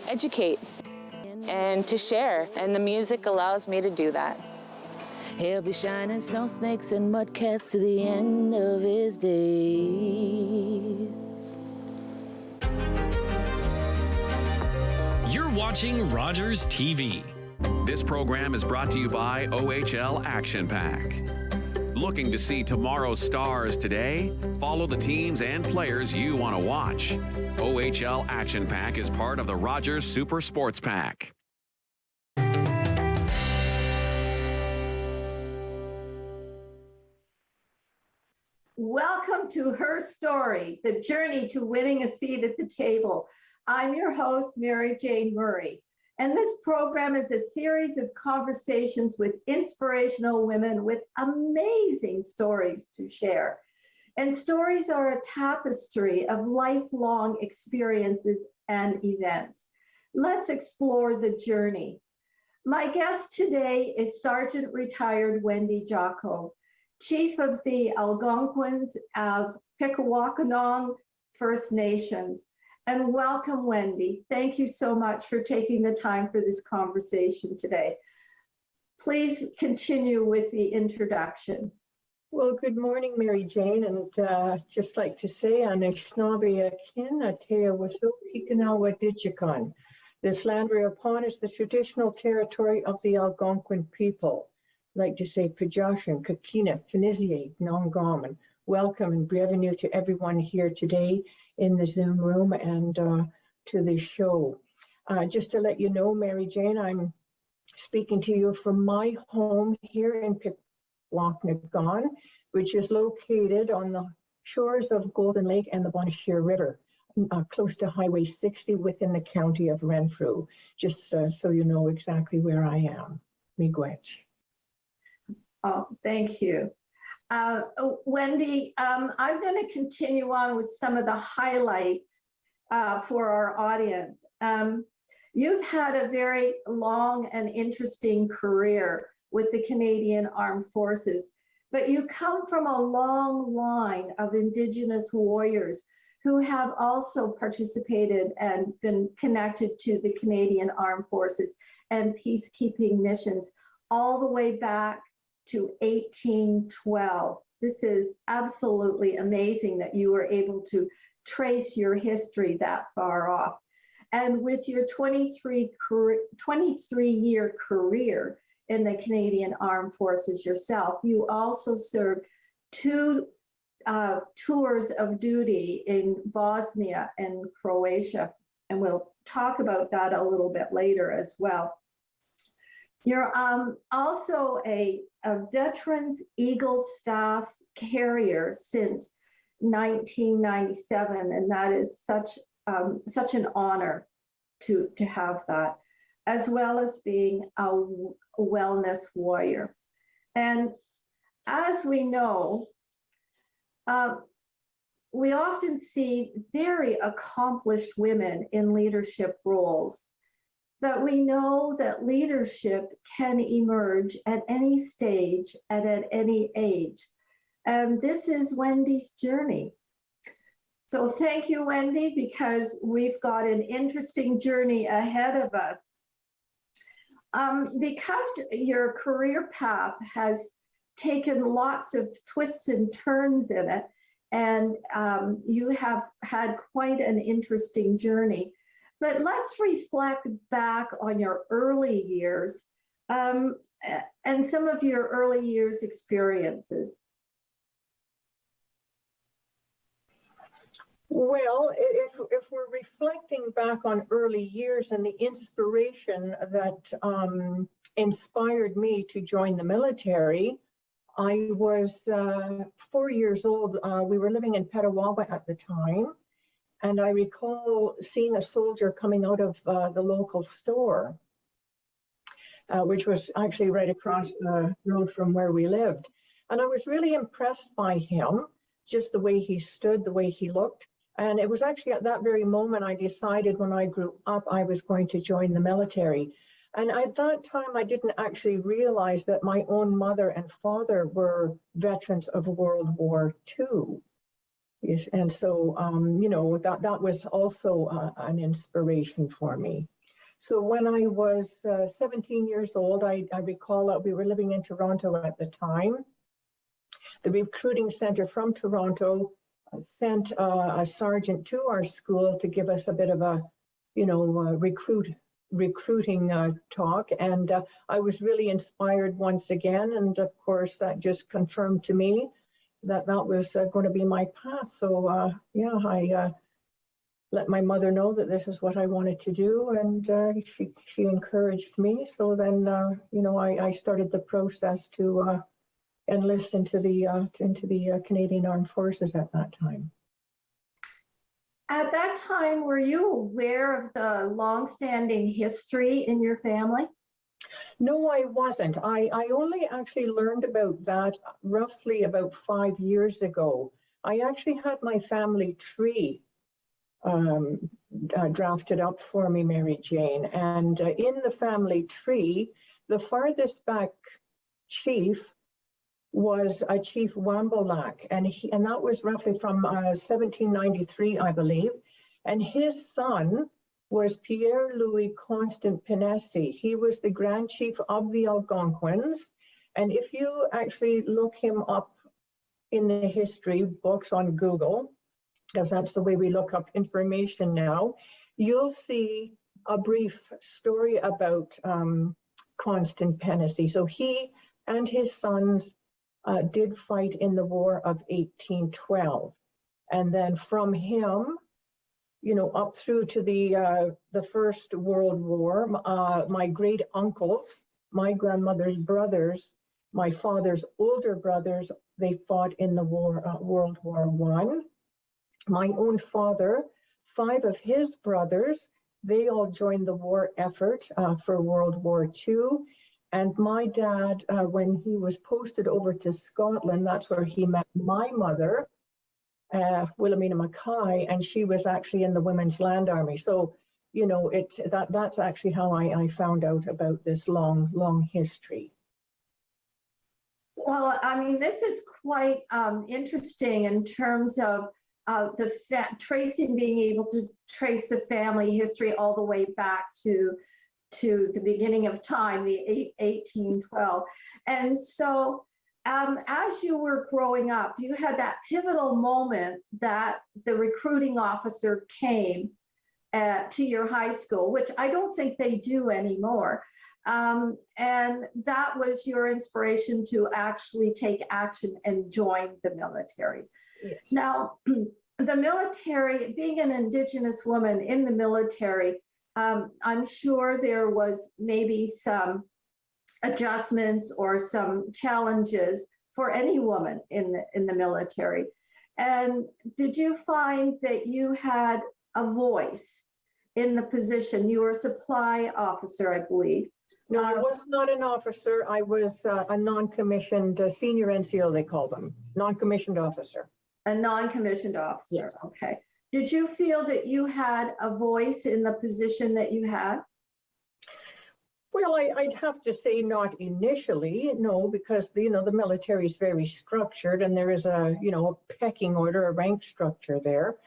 educate and to share, and the music allows me to do that. He'll be shining snow snakes and mud cats to the end of his days. You're watching Rogers TV. This program is brought to you by OHL Action Pack. Looking to see tomorrow's stars today? Follow the teams and players you want to watch. OHL Action Pack is part of the Rogers Super Sports Pack. Welcome to Her Story, the journey to winning a seat at the table. I'm your host, Mary Jane Murray. And this program is a series of conversations with inspirational women with amazing stories to share. And stories are a tapestry of lifelong experiences and events. Let's explore the journey. My guest today is Sergeant Retired Wendy Jocko, Chief of the Algonquins of Pikwakanagan First Nations. And welcome, Wendy. Thank you so much for taking the time for this conversation today. Please continue with the introduction. Well, good morning, Mary Jane, and just like to say, Anishnabia kin atea waso tikanawa dijikan. This land we're upon is the traditional territory of the Algonquin people. I'd like to say Pajashan, Kakina, Tunisia, Nongam, welcome and bienvenue to everyone here today in the Zoom room and to the show. Just to let you know, Mary Jane, I'm speaking to you from my home here in Pikwakanagan, which is located on the shores of Golden Lake and the Bonashir River, close to Highway 60 within the county of Renfrew, just so you know exactly where I am. Miigwech. Oh, thank you. Wendy, I'm going to continue on with some of the highlights for our audience. You've had a very long and interesting career with the Canadian Armed Forces, but you come from a long line of Indigenous warriors who have also participated and been connected to the Canadian Armed Forces and peacekeeping missions all the way back to 1812. This is absolutely amazing that you were able to trace your history that far off. And with your 23-year career in the Canadian Armed Forces yourself, you also served 2 tours of duty in Bosnia and Croatia. And we'll talk about that a little bit later as well. You're also a Veterans Eagle Staff carrier since 1997, and that is such an honor to have that, as well as being a wellness warrior. And as we know, we often see very accomplished women in leadership roles. But we know that leadership can emerge at any stage and at any age. And this is Wendy's journey. So thank you, Wendy, because we've got an interesting journey ahead of us. Because your career path has taken lots of twists and turns in it, and you have had quite an interesting journey. But let's reflect back on your early years and some of your early years experiences. Well, if we're reflecting back on early years and the inspiration that inspired me to join the military, I was 4 years old. We were living in Petawawa at the time. And I recall seeing a soldier coming out of the local store, which was actually right across the road from where we lived. And I was really impressed by him, just the way he stood, the way he looked. And it was actually at that very moment I decided when I grew up, I was going to join the military. And at that time, I didn't actually realize that my own mother and father were veterans of World War II. Yes, and so, you know, that was also an inspiration for me. So when I was 17 years old, I recall that we were living in Toronto at the time. The recruiting center from Toronto sent a sergeant to our school to give us a bit of a, recruiting talk. And I was really inspired once again. And of course, that just confirmed to me that that was going to be my path. So I let my mother know that this is what I wanted to do, and she encouraged me. So then, I started the process to enlist into the Canadian Armed Forces at that time. At that time, were you aware of the longstanding history in your family? No, I wasn't. I only actually learned about that roughly about 5 years ago. I actually had my family tree drafted up for me, Mary Jane. And in the family tree, the farthest back chief was a Chief Wambolak, and that was roughly from 1793, I believe. And his son was Pierre Louis Constant Pinessi. He was the Grand Chief of the Algonquins. And if you actually look him up in the history books on Google, because that's the way we look up information now, you'll see a brief story about Constant Pinessi. So he and his sons did fight in the War of 1812. And then from him, up through to the First World War, my great uncles, my grandmother's brothers, my father's older brothers, they fought in the World War I. My own father, 5 of his brothers, they all joined the war effort for World War II. And my dad, when he was posted over to Scotland, that's where he met my mother, Wilhelmina Mackay, and she was actually in the Women's Land Army. So, that's actually how I found out about this long history. Well, I mean, this is quite interesting in terms of being able to trace the family history all the way back to the beginning of time, the 1812. And so as you were growing up, you had that pivotal moment that the recruiting officer came to your high school, which I don't think they do anymore. And that was your inspiration to actually take action and join the military. Yes. Now, the military, being an Indigenous woman in the military, I'm sure there was maybe some adjustments or some challenges for any woman in the military. And did you find that you had a voice in the position? You were a supply officer, I believe. No, I was not an officer. I was a non-commissioned senior NCO, they call them, non-commissioned officer. A non-commissioned officer, yes. Okay. Did you feel that you had a voice in the position that you had? Well, I'd have to say not initially, no, because the military is very structured and there is a pecking order, a rank structure there.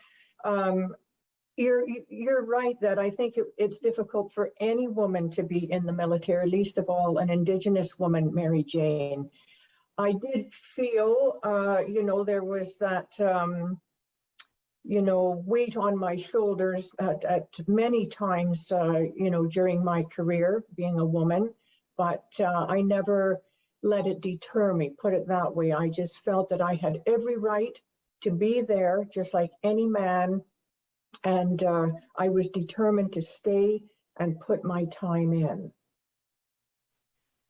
You're right that I think it's difficult for any woman to be in the military, least of all an Indigenous woman, Mary Jane. I did feel, there was that, weight on my shoulders at many times, during my career being a woman, but I never let it deter me, put it that way. I just felt that I had every right to be there, just like any man, and I was determined to stay and put my time in.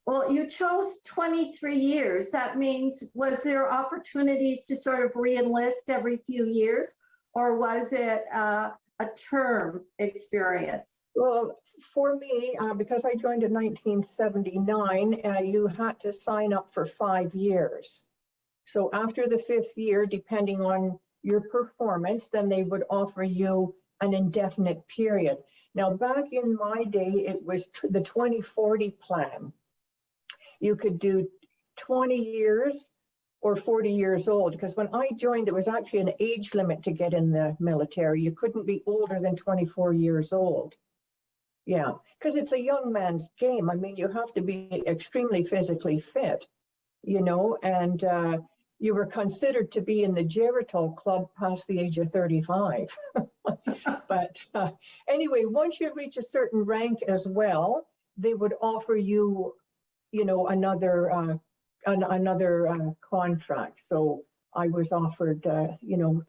Well, you chose 23 years. That means, was there opportunities to sort of re-enlist every few years, or was it a term experience? Well, for me, because I joined in 1979, you had to sign up for 5 years. So after the 5th year, depending on your performance, then they would offer you an indefinite period. Now, back in my day, it was the 2040 plan. You could do 20 years or 40 years old, because when I joined, there was actually an age limit to get in the military. You couldn't be older than 24 years old. Yeah, because it's a young man's game. I mean, you have to be extremely physically fit, and you were considered to be in the Geritol club past the age of 35. But anyway, once you reach a certain rank as well, they would offer you, another contract. So I was offered, the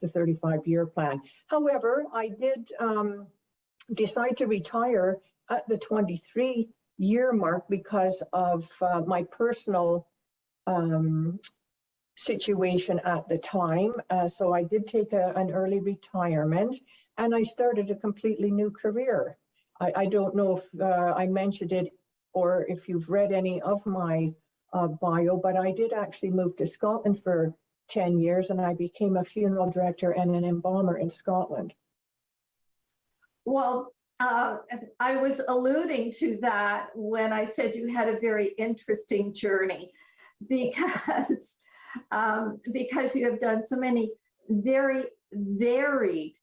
35-year plan. However, I did decide to retire at the 23-year mark because of my personal situation at the time. So I did take an early retirement, and I started a completely new career. I don't know if I mentioned it or if you've read any of my bio, but I did actually move to Scotland for 10 years, and I became a funeral director and an embalmer in Scotland. Well, I was alluding to that when I said you had a very interesting journey, because you have done so many very varied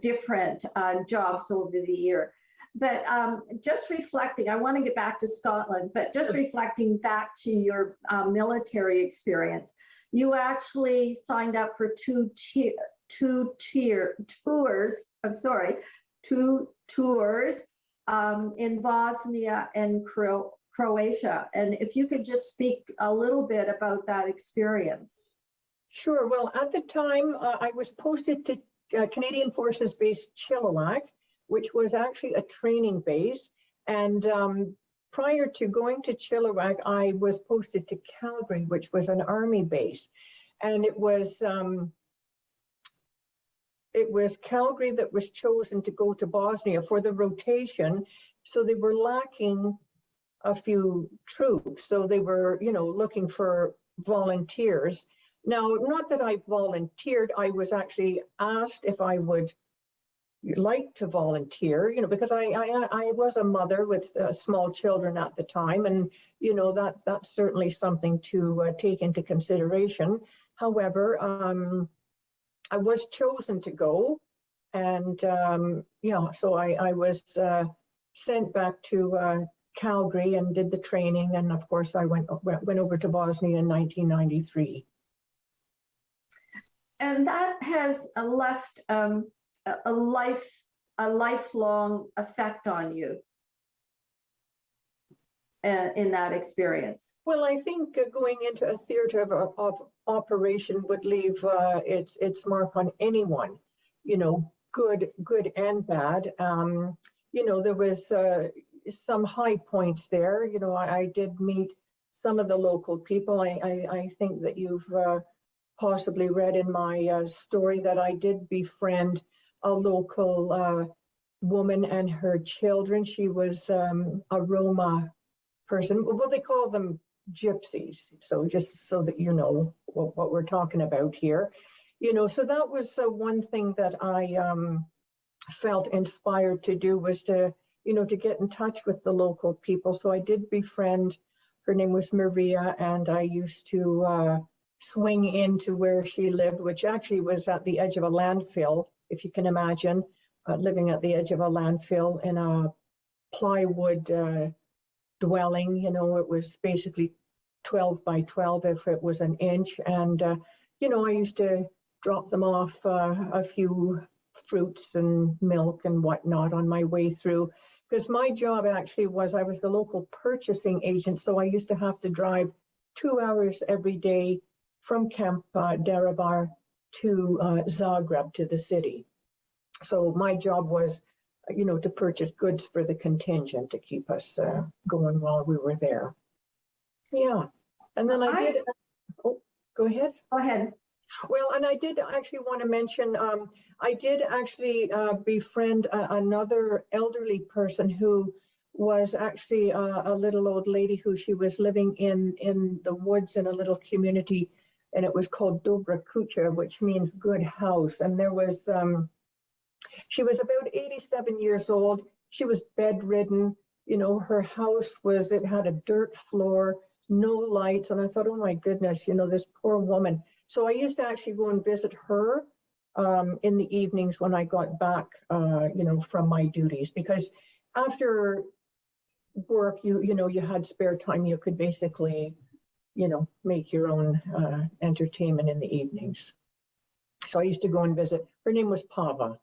different jobs over the year. But just reflecting, I want to get back to Scotland, but just reflecting back to your military experience, you actually signed up for two tours in Bosnia and Croatia. And if you could just speak a little bit about that experience. Sure. Well, at the time, I was posted to Canadian Forces Base Chilliwack, which was actually a training base. And prior to going to Chilliwack, I was posted to Calgary, which was an Army base. And it was Calgary that was chosen to go to Bosnia for the rotation. So they were lacking a few troops. So they were, looking for volunteers. Now, not that I volunteered, I was actually asked if I would like to volunteer, because I was a mother with small children at the time. And, that's certainly something to take into consideration. However, I was chosen to go, and so I was sent back to Calgary and did the training, and of course I went over to Bosnia in 1993. And that has left a lifelong effect on you in that experience. Well, I think going into a theater of operation would leave its mark on anyone, good and bad. There was some high points there. I did meet some of the local people. I think that you've possibly read in my story that I did befriend a local woman and her children. She was a Roma person. Well, they call them gypsies. So just so that you know what we're talking about here. So that was one thing that I felt inspired to do, was to get in touch with the local people. So I did befriend, her name was Maria, and I used to swing into where she lived, which actually was at the edge of a landfill, if you can imagine, living at the edge of a landfill in a plywood dwelling. It was basically 12 by 12 if it was an inch. And, I used to drop them off a few fruits and milk and whatnot on my way through, because my job actually was, I was the local purchasing agent. So I used to have to drive 2 hours every day from Camp Darabar to Zagreb, to the city. So my job was, to purchase goods for the contingent to keep us going while we were there. Yeah. And then I did, go ahead. Go ahead. Well, and I did actually want to mention, I did actually befriend another elderly person who was actually a little old lady who she was living in the woods in a little community, and it was called Dobra Kucha, which means good house. And there was, she was about 87 years old. She was bedridden. Her house it had a dirt floor, no lights. And I thought, oh my goodness, this poor woman. So I used to actually go and visit her in the evenings when I got back, from my duties, because after work, you had spare time. You could basically, make your own entertainment in the evenings. So I used to go and visit. Her name was Pava.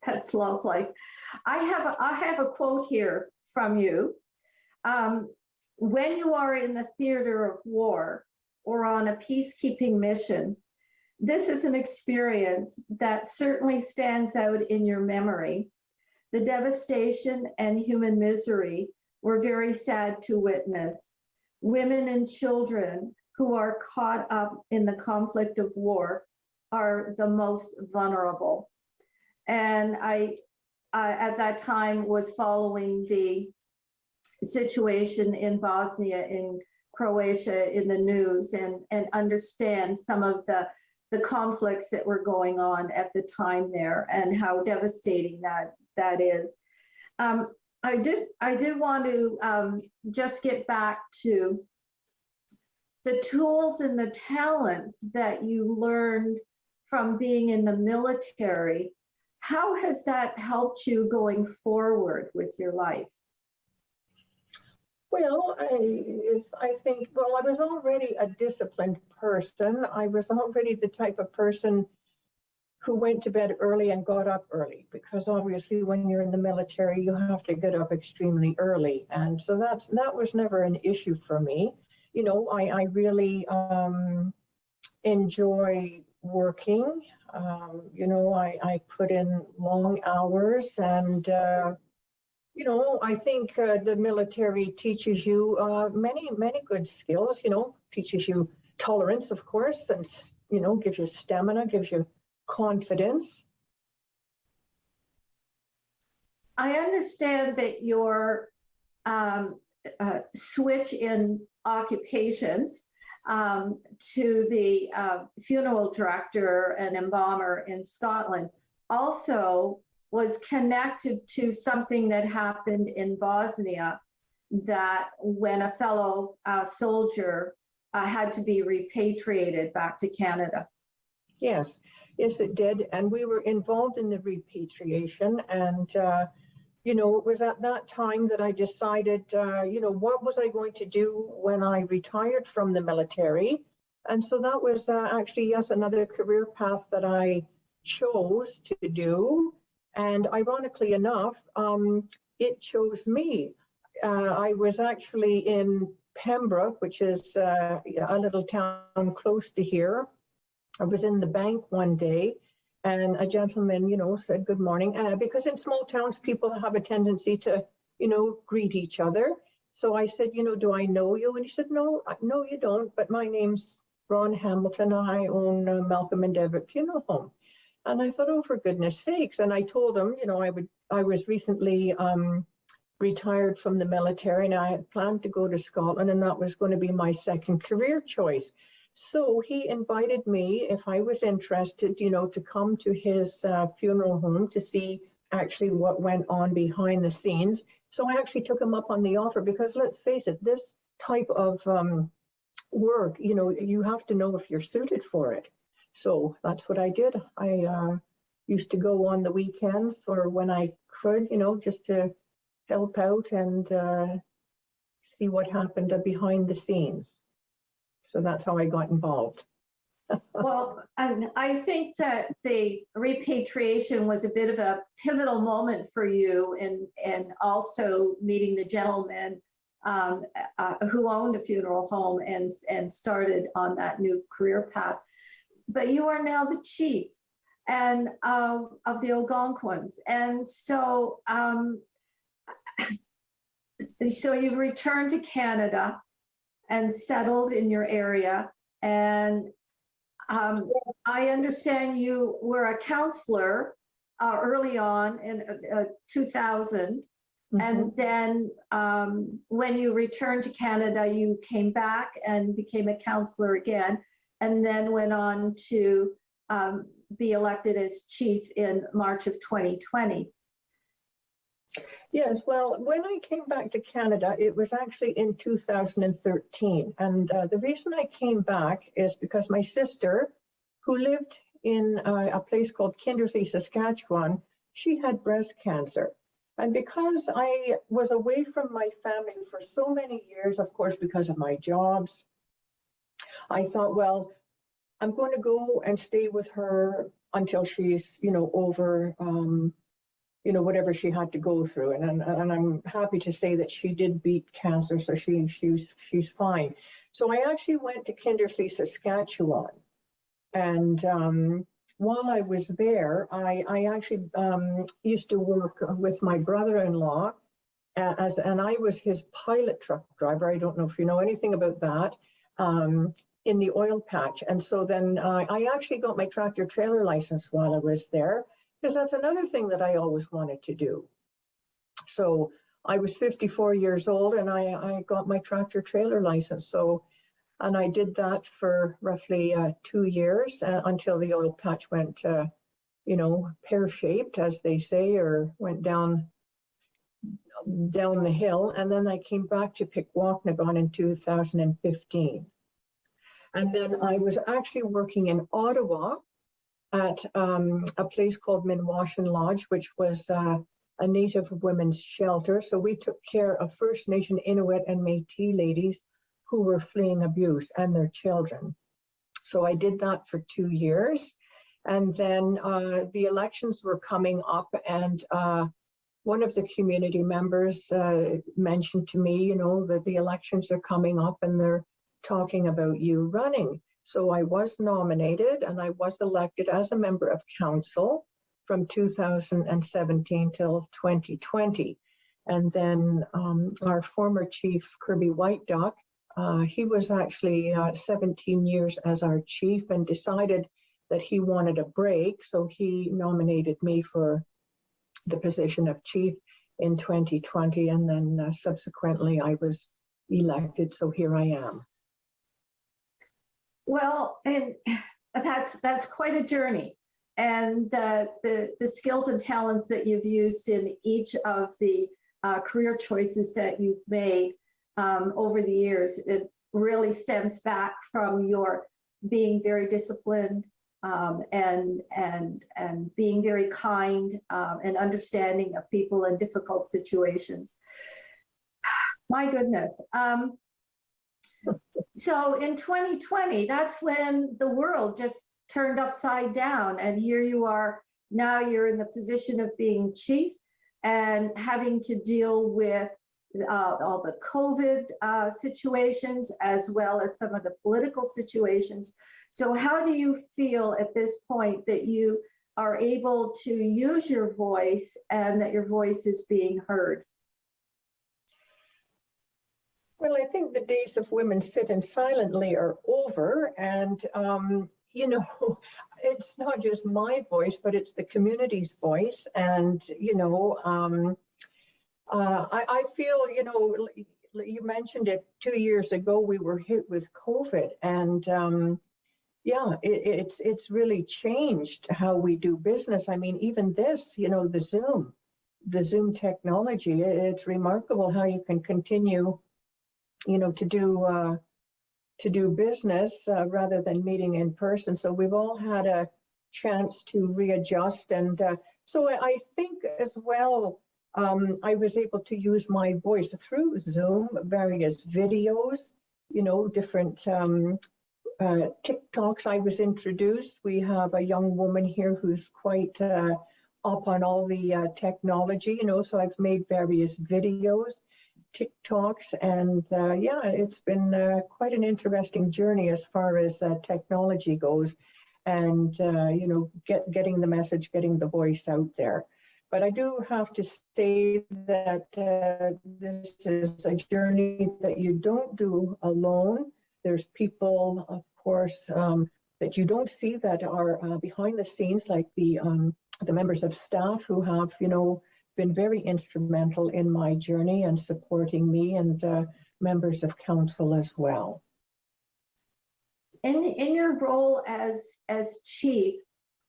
That's lovely. I have a quote here from you. When you are in the theater of war or on a peacekeeping mission, this is an experience that certainly stands out in your memory. The devastation and human misery were very sad to witness. Women and children who are caught up in the conflict of war are the most vulnerable. And I at that time was following the situation in Bosnia, in Croatia, in the news, and understand some of the conflicts that were going on at the time there and how devastating that is. I did want to just get back to the tools and the talents that you learned from being in the military. How has that helped you going forward with your life? Well, I think, I was already a disciplined person. I was already the type of person who went to bed early and got up early, because obviously when you're in the military, you have to get up extremely early. And so that was never an issue for me. I really enjoy working. I put in long hours, and I think the military teaches you many good skills. Teaches you tolerance, of course, and gives you stamina, gives you confidence. I understand that your switch in occupations to the funeral director and embalmer in Scotland also was connected to something that happened in Bosnia, that when a fellow soldier had to be repatriated back to Canada. Yes, it did. And we were involved in the repatriation. And, it was at that time that I decided, what was I going to do when I retired from the military? And so that was actually, yes, another career path that I chose to do. And ironically enough, it chose me. I was actually in Pembroke, which is a little town close to here. I was in the bank one day, and a gentleman, said good morning, because in small towns, people have a tendency to, greet each other. So I said, do I know you? And he said, no, you don't, but my name's Ron Hamilton, and I own Malcolm and Devitt Funeral Home. And I thought, oh, for goodness sakes. And I told him, I was recently retired from the military, and I had planned to go to Scotland, and that was going to be my second career choice. So he invited me, if I was interested, to come to his funeral home to see actually what went on behind the scenes. So I actually took him up on the offer, because let's face it, this type of work, you have to know if you're suited for it. So that's what I did. I used to go on the weekends or when I could, just to help out and see what happened behind the scenes. So that's how I got involved. Well, and I think that the repatriation was a bit of a pivotal moment for you, and also meeting the gentleman who owned a funeral home and started on that new career path. But you are now the chief and of the Algonquins, and so you've returned to Canada and settled in your area. And I understand you were a counselor early on in 2000. Mm-hmm. And then when you returned to Canada, you came back and became a counselor again, and then went on to be elected as chief in March of 2020. Yes, well, when I came back to Canada, it was actually in 2013. And the reason I came back is because my sister, who lived in a place called Kindersley, Saskatchewan, she had breast cancer. And because I was away from my family for so many years, of course, because of my jobs, I thought, well, I'm going to go and stay with her until she's, over, whatever she had to go through. And I'm happy to say that she did beat cancer, so she's fine. So I actually went to Kindersley, Saskatchewan. And while I was there, I actually used to work with my brother-in-law and I was his pilot truck driver. I don't know if you know anything about that, in the oil patch. And so then I actually got my tractor trailer license while I was there, because that's another thing that I always wanted to do. So I was 54 years old and I got my tractor trailer license. And I did that for roughly 2 years until the oil patch went, pear-shaped, as they say, or went down the hill. And then I came back to Pikwakanagan in 2015. And then I was actually working in Ottawa at a place called Minwashin Lodge, which was a Native women's shelter. So we took care of First Nation, Inuit, and Métis ladies who were fleeing abuse and their children. So I did that for 2 years. And then the elections were coming up, and one of the community members mentioned to me, that the elections are coming up and they're talking about you running. So I was nominated and I was elected as a member of council from 2017 till 2020. And then our former chief, Kirby White Duck, he was actually 17 years as our chief and decided that he wanted a break. So he nominated me for the position of chief in 2020. And then subsequently I was elected. So here I am. Well, and that's quite a journey. And the skills and talents that you've used in each of the career choices that you've made over the years, it really stems back from your being very disciplined and being very kind and understanding of people in difficult situations. My goodness. So in 2020, that's when the world just turned upside down, and here you are. Now you're in the position of being chief and having to deal with all the COVID situations, as well as some of the political situations. So how do you feel at this point that you are able to use your voice and that your voice is being heard? Well, I think the days of women sitting silently are over. And, it's not just my voice, but it's the community's voice. And, I feel, you mentioned it 2 years ago, we were hit with COVID. And it's really changed how we do business. I mean, even this, the Zoom technology, it's remarkable how you can continue to do business rather than meeting in person. So we've all had a chance to readjust. And so I think as well, I was able to use my voice through Zoom, various videos, different TikToks I was introduced. We have a young woman here who's quite up on all the technology, so I've made various videos, TikToks, and it's been quite an interesting journey as far as technology goes, and getting the message, getting the voice out there. But I do have to say that this is a journey that you don't do alone. There's people, of course, that you don't see that are behind the scenes, like the members of staff who have, been very instrumental in my journey and supporting me, and members of council as well. In your role as chief,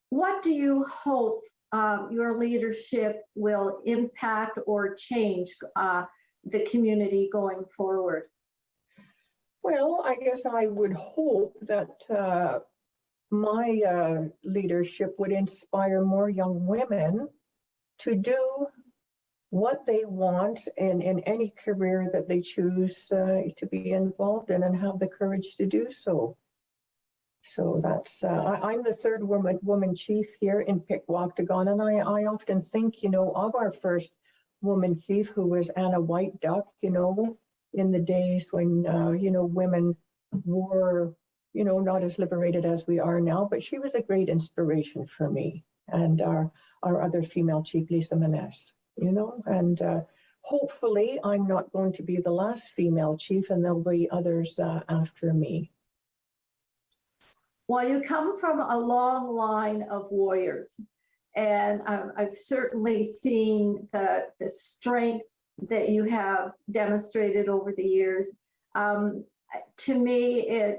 what do you hope your leadership will impact or change the community going forward? Well, I guess I would hope that my leadership would inspire more young women to do what they want in any career that they choose to be involved in, and have the courage to do so. So that's, I'm the third woman chief here in Pikwakanagan, and I often think, you know, of our first woman chief, who was Anna White Duck, you know, in the days when, you know, women were, you know, not as liberated as we are now, but she was a great inspiration for me and our other female chief, Lisa Maness, you know, and hopefully I'm not going to be the last female chief, and there'll be others after me. Well, you come from a long line of warriors, and I've certainly seen the strength that you have demonstrated over the years. To me,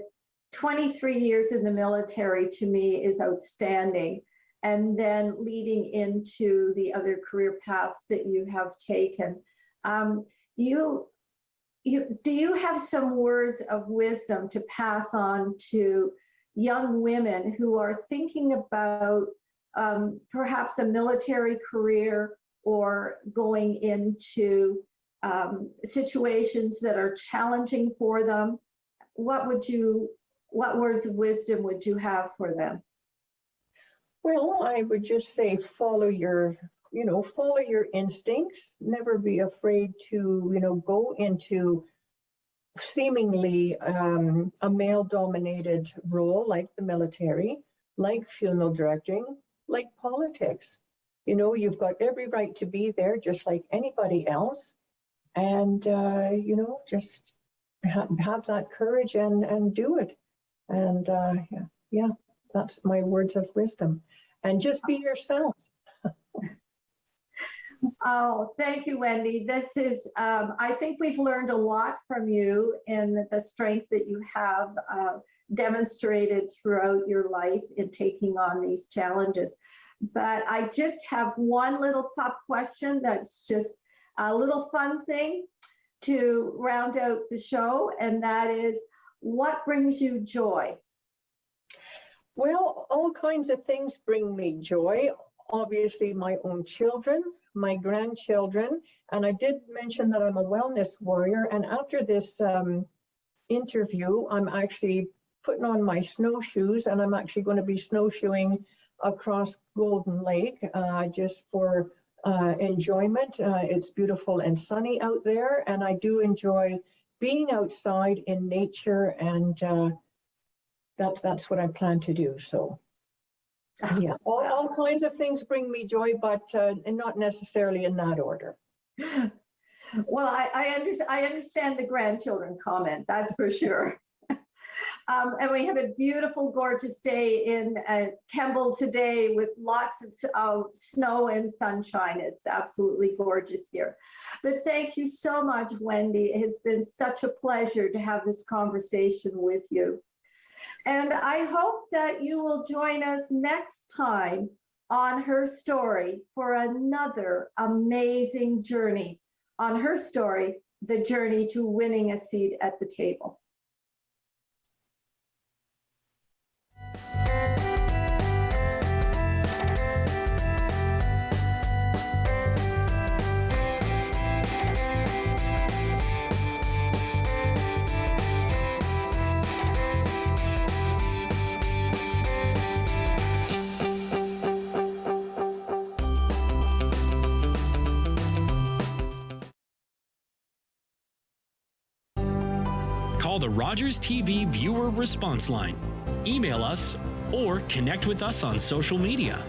23 years in the military, to me, is outstanding. And then leading into the other career paths that you have taken. Do you have some words of wisdom to pass on to young women who are thinking about perhaps a military career or going into situations that are challenging for them? What words of wisdom would you have for them? Well, I would just say follow your instincts. Never be afraid to, you know, go into seemingly a male-dominated role like the military, like funeral directing, like politics. You know, you've got every right to be there just like anybody else. And, you know, just have that courage and do it. And yeah, that's my words of wisdom. And just be yourself. Oh, thank you, Wendy. This is, I think we've learned a lot from you in the strength that you have demonstrated throughout your life in taking on these challenges. But I just have one little pop question that's just a little fun thing to round out the show, and that is, what brings you joy? Well, all kinds of things bring me joy. Obviously, my own children, my grandchildren, and I did mention that I'm a wellness warrior. And after this interview, I'm actually putting on my snowshoes, and I'm actually going to be snowshoeing across Golden Lake just for enjoyment. It's beautiful and sunny out there, and I do enjoy being outside in nature, and that's what I plan to do. So yeah, all kinds of things bring me joy, but and not necessarily in that order. Well, I understand the grandchildren comment, that's for sure. And we have a beautiful, gorgeous day in Kemble today with lots of snow and sunshine. It's absolutely gorgeous here. But thank you so much, Wendy. It has been such a pleasure to have this conversation with you. And I hope that you will join us next time on Her Story for another amazing journey on Her Story, the journey to winning a seat at the table. Call the Rogers TV viewer response line, email us, or connect with us on social media.